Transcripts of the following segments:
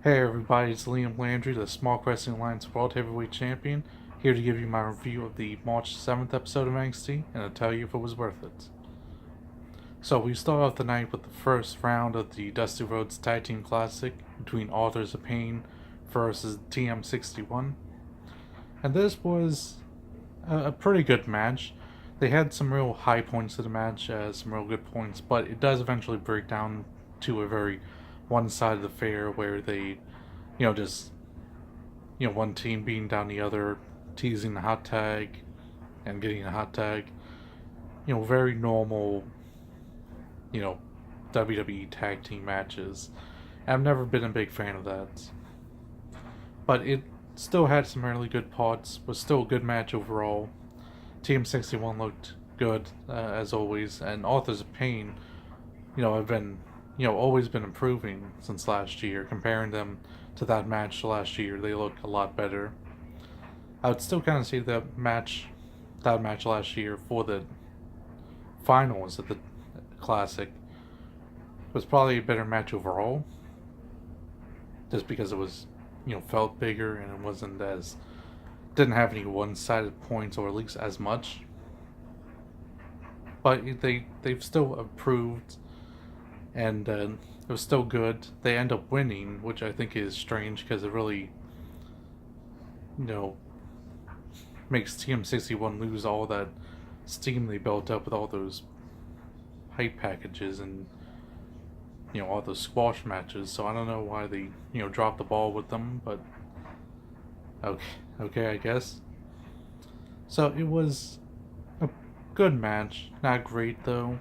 Hey everybody, it's Liam Landry, the Small Wrestling Alliance World Heavyweight Champion, here to give you my review of the March 7th episode of NXT and to tell you if it was worth it. So we start off the night with the first round of the Dusty Rhodes Tag Team Classic between Authors of Pain versus TM61. And this was a pretty good match. They had some real high points to the match, some real good points, but it does eventually break down to a very one-sided affair where they, just one team beating down the other, teasing the hot tag, and getting a hot tag. Very normal, WWE tag team matches. I've never been a big fan of that, but it still had some really good parts. Was still a good match overall. Team 61 looked good as always, and Authors of Pain, have been always been improving since last year. Comparing them to that match last year, they look a lot better. I would still kind of see that match last year for the finals of the Classic was probably a better match overall, just because it was felt bigger and it wasn't as didn't have any one-sided points, or at least as much. But they've still improved, and it was still good. They end up winning, which I think is strange because it really, you know, makes TM61 lose all that steam they built up with all those hype packages and all those squash matches. So I don't know why they dropped the ball with them, but okay, I guess. So it was a good match, not great though,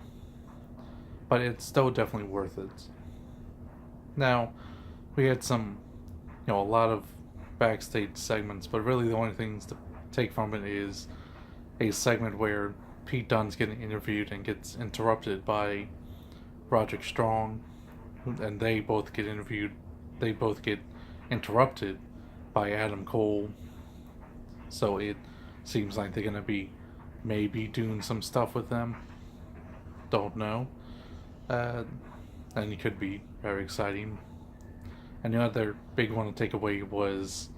but it's still definitely worth it. Now, we had some, a lot of backstage segments, but really the only things to take from it is a segment where Pete Dunne's getting interviewed and gets interrupted by Roderick Strong, and they both get interviewed. They both get interrupted by Adam Cole. So it seems like they're gonna be maybe doing some stuff with them. Don't know. And it could be very exciting. And the other big one to take away was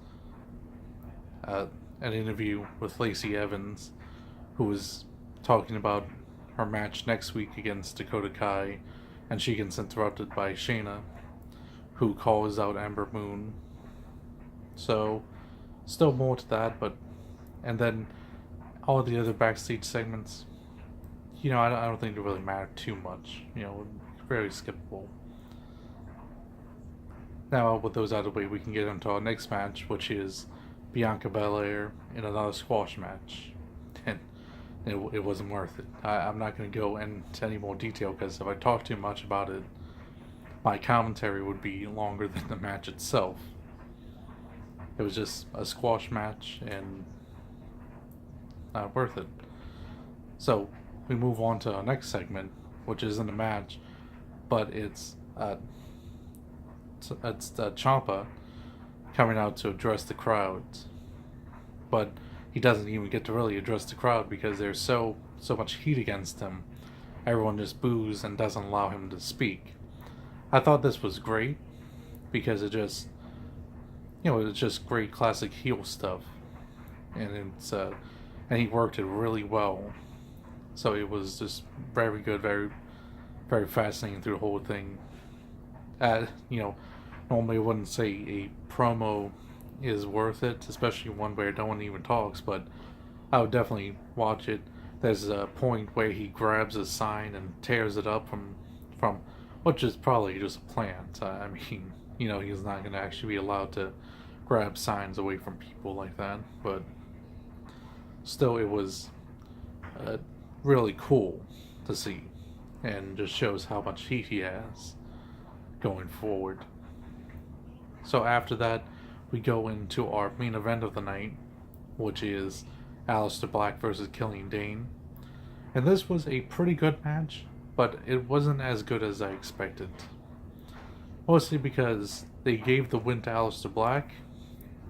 an interview with Lacey Evans, who was talking about her match next week against Dakota Kai, and she gets interrupted by Shayna, who calls out Ember Moon. So, still more to that, and then all the other backstage segments, I don't think they really matter too much. Very skippable. Now, with those out of the way, we can get into our next match, which is Bianca Belair in another squash match. And it wasn't worth it. I'm not going to go into any more detail because if I talk too much about it, my commentary would be longer than the match itself. It was just a squash match and not worth it. So we move on to our next segment, which isn't a match, but it's Ciampa coming out to address the crowd, but he doesn't even get to really address the crowd because there's so much heat against him. Everyone just boos and doesn't allow him to speak. I thought this was great because it's just great classic heel stuff, and and he worked it really well. So it was just very good, very very fascinating through the whole thing. Normally I wouldn't say a promo is worth it, especially one where no one even talks, but I would definitely watch it. There's a point where he grabs a sign and tears it up from which is probably just a plant. I mean, he's not going to actually be allowed to grab signs away from people like that, but still, it was really cool to see, and just shows how much heat he has going forward. So after that, we go into our main event of the night, which is Aleister Black versus Killian Dane. And this was a pretty good match, but it wasn't as good as I expected. Mostly because they gave the win to Aleister Black,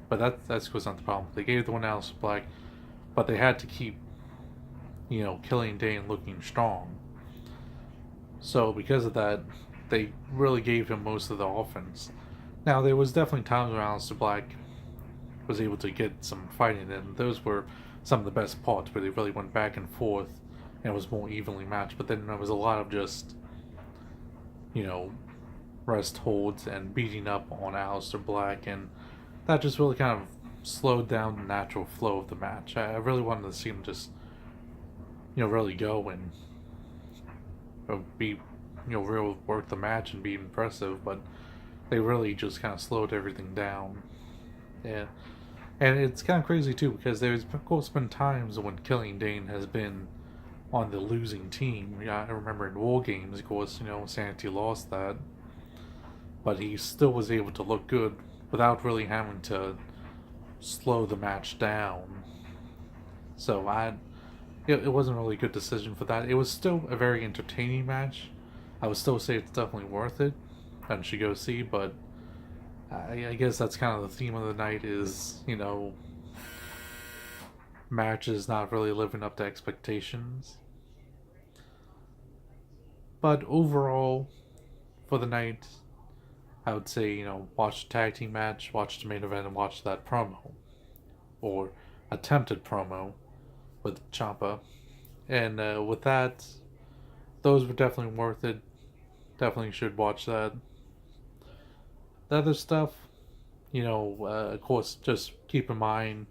but that was not the problem. They gave the win to Aleister Black, but they had to keep, Killian Dane looking strong. So because of that, they really gave him most of the offense. Now, there was definitely times when Aleister Black was able to get some fighting in. Those were some of the best parts where they really went back and forth and it was more evenly matched. But then there was a lot of just, you know, rest holds and beating up on Aleister Black, and that just really kind of slowed down the natural flow of the match. I really wanted to see him just, really go and be, real work the match and be impressive, but they really just kind of slowed everything down. Yeah. And it's kind of crazy too because there's of course been times when Killian Dane has been on the losing team. Yeah, I remember in War Games, of course, Sanity lost that, but he still was able to look good without really having to slow the match down. So it wasn't really a good decision for that. It was still a very entertaining match. I would still say it's definitely worth it and should go see, but I guess that's kind of the theme of the night is, matches not really living up to expectations. But overall, for the night, I would say, watch the tag team match, watch the main event, and watch that promo. Or attempted promo with Ciampa. And with that, those were definitely worth it. Definitely should watch that. The other stuff, of course, just keep in mind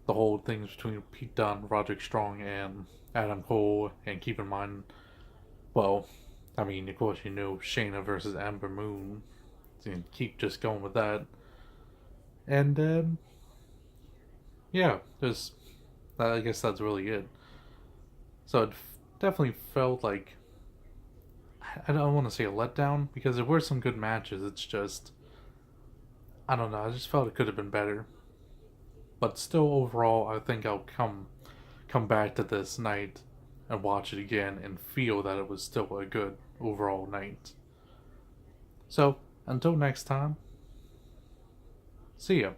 the whole things between Pete Dunne, Roderick Strong, and Adam Cole, and keep in mind, well, I mean, of course, Shayna versus Ember Moon. So keep just going with that. And, yeah, just, I guess that's really it. So it definitely felt like, I don't want to say a letdown, because there were some good matches, it's just, I don't know, I just felt it could have been better. But still, overall, I think I'll come back to this night and watch it again and feel that it was still a good overall night. So, until next time, see ya.